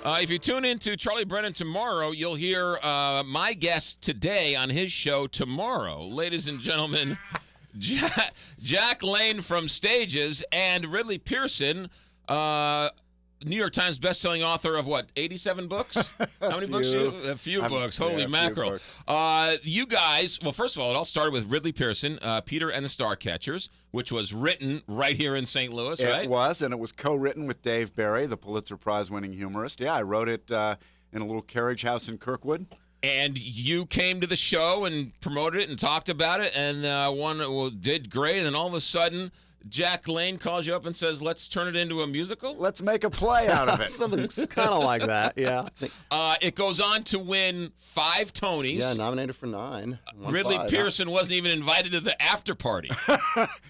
If you tune in to Charlie Brennan tomorrow, you'll hear my guest today on his show tomorrow. Ladies and gentlemen, Jack Lane from Stages and Ridley Pearson, New York Times bestselling author of what, 87 books? How many books? A few books. Holy mackerel. You guys, well, first of all, it all started with Ridley Pearson, Peter and the Starcatchers, which was written right here in St. Louis, right? It was, and it was co-written with Dave Barry, the Pulitzer Prize-winning humorist. Yeah, I wrote it in a little carriage house in Kirkwood. And you came to the show and promoted it and talked about it, and did great, and then all of a sudden, Jack Lane calls you up and says, let's turn it into a musical? Let's make a play out of it. Something kind of like that, yeah. It goes on to win 5 Tonys. Yeah, nominated for 9. Ridley Pearson wasn't even invited to the after party.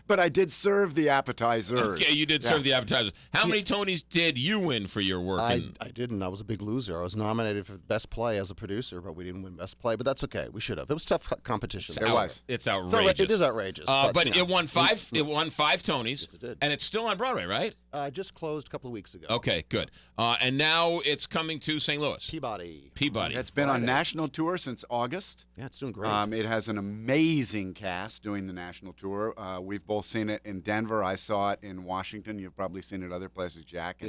But I did serve the appetizers. Okay, you did serve the appetizers. How many Tonys did you win for your work? I didn't. I was a big loser. I was nominated for Best Play as a producer, but we didn't win Best Play. But that's okay. We should have. It was tough competition. It's outrageous. It is outrageous. But it won 5 Tonys. Yes, it did. And it's still on Broadway, right? Just closed a couple of weeks ago. Okay, good. And now it's coming to St. Louis. Peabody. It's been on national tour since August. Yeah, it's doing great. It has an amazing cast doing the national tour. We've both seen it in Denver. I saw it in Washington. You've probably seen it other places, Jack.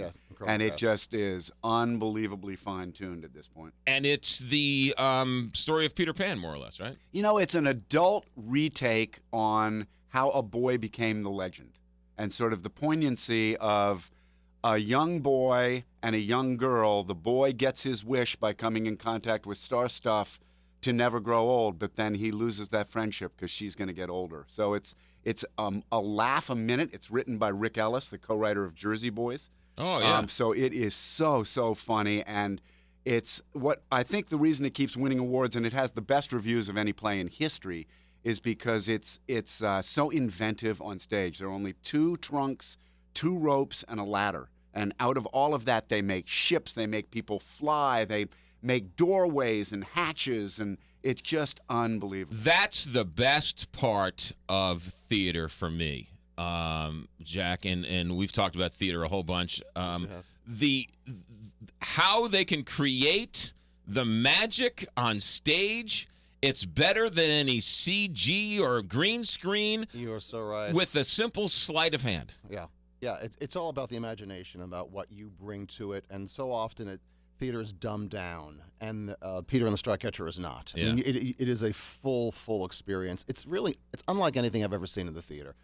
And it just is unbelievably fine-tuned at this point. And it's the story of Peter Pan, more or less, right? You know, it's an adult retake on how a boy became the legend. And sort of the poignancy of a young boy and a young girl. The boy gets his wish by coming in contact with star stuff to never grow old, but then he loses that friendship because she's going to get older. So it's a laugh a minute. It's written by Rick Ellis, the co-writer of Jersey Boys. Oh, yeah. So it is so funny, and it's what I think the reason it keeps winning awards and it has the best reviews of any play in history is because it's so inventive on stage. There are only 2 trunks, 2 ropes, and a ladder. And out of all of that, they make ships, they make people fly, they make doorways and hatches, and it's just unbelievable. That's the best part of theater for me, Jack, and we've talked about theater a whole bunch. How they can create the magic on stage. It's better than any CG or green screen. You are so right. With a simple sleight of hand. Yeah. It's all about the imagination, about what you bring to it, and so often theater is dumbed down, and Peter and the Starcatcher is not. Yeah. I mean, it is a full experience. It's unlike anything I've ever seen in the theater.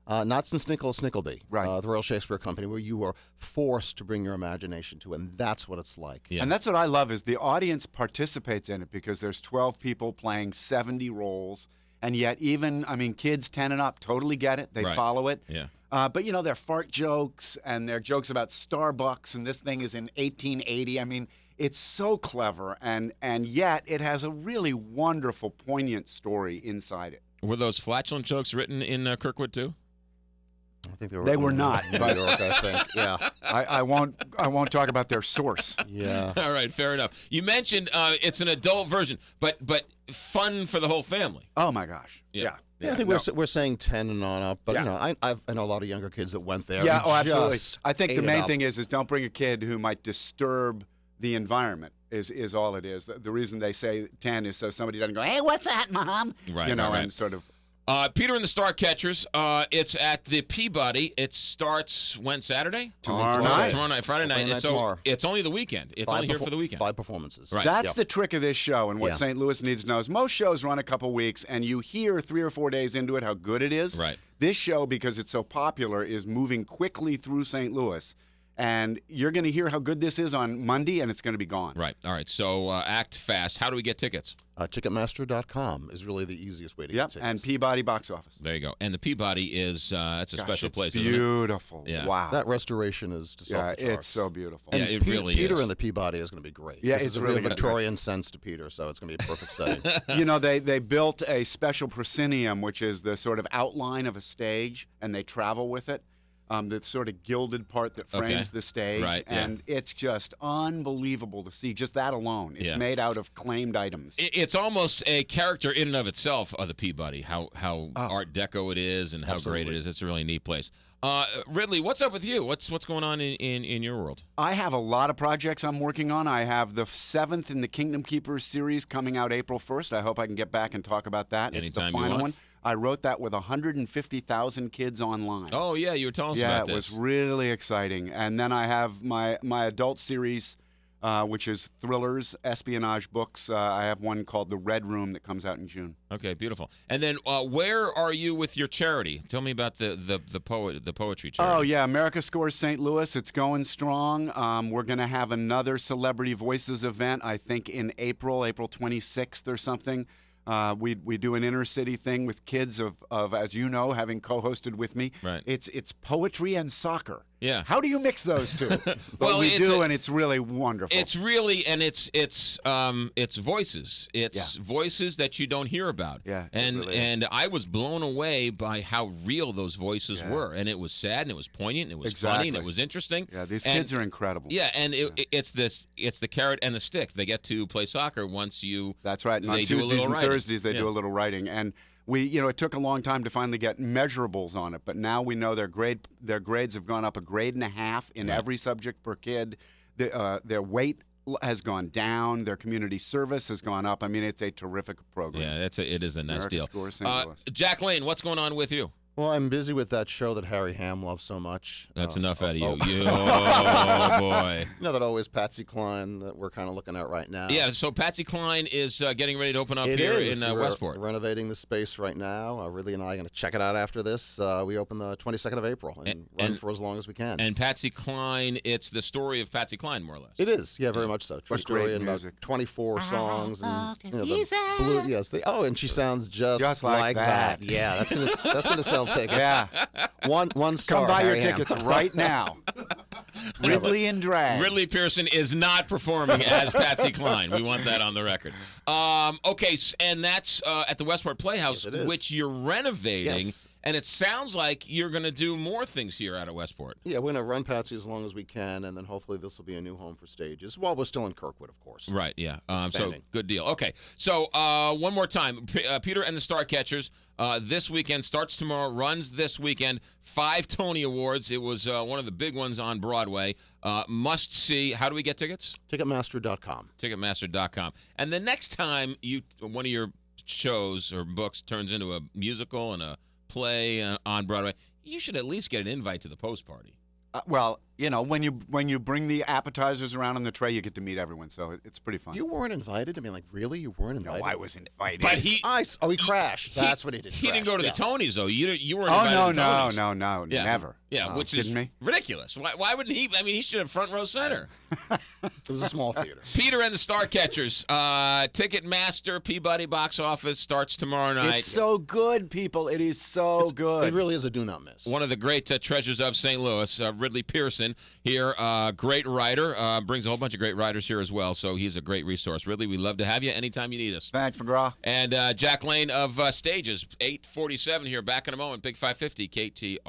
Not since Nicholas Nickleby, right. The Royal Shakespeare Company, where you are forced to bring your imagination to it, and that's what it's like. Yeah. And that's what I love is the audience participates in it because there's 12 people playing 70 roles, and yet kids 10 and up totally get it. They follow it. Yeah. But, they're fart jokes, and they're jokes about Starbucks, and this thing is in 1880. I mean, it's so clever, and yet it has a really wonderful, poignant story inside it. Were those flatulent jokes written in Kirkwood, too? I think they were not. But New York, I think. Yeah. I won't talk about their source. Yeah. All right, fair enough. You mentioned it's an adult version, but fun for the whole family. Oh my gosh. Yeah. I think we're saying 10 and on up, but I know a lot of younger kids that went there. Yeah, absolutely. I think the main thing is don't bring a kid who might disturb the environment. Is all it is. The reason they say 10 is so somebody doesn't go, "Hey, what's that, Mom?" Right. And sort of. Peter and the Starcatchers. It's at the Peabody. It starts when? Saturday? Tomorrow night. Friday night. So it's only the weekend. It's only here for the weekend. 5 performances. Right. That's the trick of this show, and what St. Louis needs to know is most shows run a couple weeks, and you hear 3 or 4 days into it how good it is. Right. This show, because it's so popular, is moving quickly through St. Louis. And you're going to hear how good this is on Monday, and it's going to be gone. Right. All right. So act fast. How do we get tickets? Ticketmaster.com is really the easiest way to get tickets. And Peabody box office. There you go. And the Peabody is it's a special place. Beautiful. Isn't it? Yeah. Wow. That restoration is just off the charts. It's so beautiful. And it really is. Peter and the Peabody is going to be great. Yeah, it's it's a really real Victorian sense to Peter, so it's going to be a perfect setting. They built a special proscenium, which is the sort of outline of a stage, and they travel with it. the sort of gilded part that frames the stage. Right, yeah. And it's just unbelievable to see just that alone. It's made out of claimed items. It's almost a character in and of itself of the Peabody, how Art Deco it is and how great it is. It's a really neat place. Ridley, what's up with you? What's going on in your world? I have a lot of projects I'm working on. I have the 7th in the Kingdom Keepers series coming out April 1st. I hope I can get back and talk about that. Anytime it's the you final want. one. I wrote that with 150,000 kids online. Oh, yeah, you were telling us about this. Yeah, it was really exciting. And then I have my adult series, which is thrillers, espionage books. I have one called The Red Room that comes out in June. Okay, beautiful. And then where are you with your charity? Tell me about the poetry charity. Oh, yeah, America Scores St. Louis. It's going strong. We're going to have another Celebrity Voices event, I think, in April 26th or something. We do an inner city thing with kids of as you know, having co-hosted with me. Right. It's poetry and soccer. Yeah. How do you mix those two? But Well, we do, and it's really wonderful. It's really, and it's voices. It's voices that you don't hear about. Yeah, it And really is. and I was blown away by how real those voices were, and it was sad, and it was poignant, and it was funny, and it was interesting. Yeah, these kids are incredible. Yeah, and it's the carrot and the stick. They get to play soccer once you. That's right. And on they do a Tuesdays little and writing. Thursdays, they do a little writing. And it took a long time to finally get measurables on it, but now we know their grades have gone up a grade and a half in every subject per kid. Their weight has gone down. Their community service has gone up. I mean, it's a terrific program. Yeah, it is a nice America deal. Scores St. Louis. Jack Lane, what's going on with you? Well, I'm busy with that show that Harry Ham loves so much. That's enough out of you. oh. Oh, boy. You know that always Patsy Cline that we're kind of looking at right now. Yeah, so Patsy Cline is getting ready to open up It here is. in We're Westport. renovating the space right now. Ridley and I are going to check it out after this. We open the 22nd of April and run for as long as we can. And Patsy Cline, it's the story of Patsy Cline, more or less. It is, yeah, very much so. True What story great and music. about 24 songs and the blue, yes, and she sounds just like that. Yeah, that's gonna sell tickets. Yeah. One star. Come buy your Harry Ham. tickets right now. Ridley and drag. Ridley Pearson is not performing as Patsy Cline. We want that on the record. Okay, and that's at the Westport Playhouse, Yes, it is. which you're renovating. Yes. And it sounds like you're going to do more things here out at Westport. Yeah, we're going to run Patsy as long as we can, and then hopefully this will be a new home for stages. While we're still in Kirkwood, of course. Right, yeah. So Expanding. good deal. Okay, so one more time. Peter and the Starcatchers this weekend starts tomorrow, runs this weekend. 5 Tony Awards. It was one of the big ones on Broadway. Must see. How do we get tickets? Ticketmaster.com. Ticketmaster.com. And the next time one of your shows or books turns into a musical and a play on Broadway, you should at least get an invite to the post party. Well, when you bring the appetizers around on the tray, you get to meet everyone, so it's pretty fun. You weren't invited? I mean, like, really? You weren't invited? No, I was invited. But he crashed. That's what he did. He didn't go to the Tonys, though. You weren't Oh, invited no, to the Tonys. no, Yeah. never. Yeah, Oh, which is kidding me? ridiculous. Why wouldn't he? I mean, he should have front row center. It was a small theater. Peter and the Starcatchers. Ticketmaster, Peabody box office starts tomorrow night. It's so good, people. It is so good. It really is a do not miss. One of the great treasures of St. Louis, Ridley Pearson here, great writer, brings a whole bunch of great writers here as well, so he's a great resource. Ridley, we love to have you anytime you need us. Thanks, McGraw. And Jack Lane of Stages, 8:47 here, back in a moment, Big 550, KT.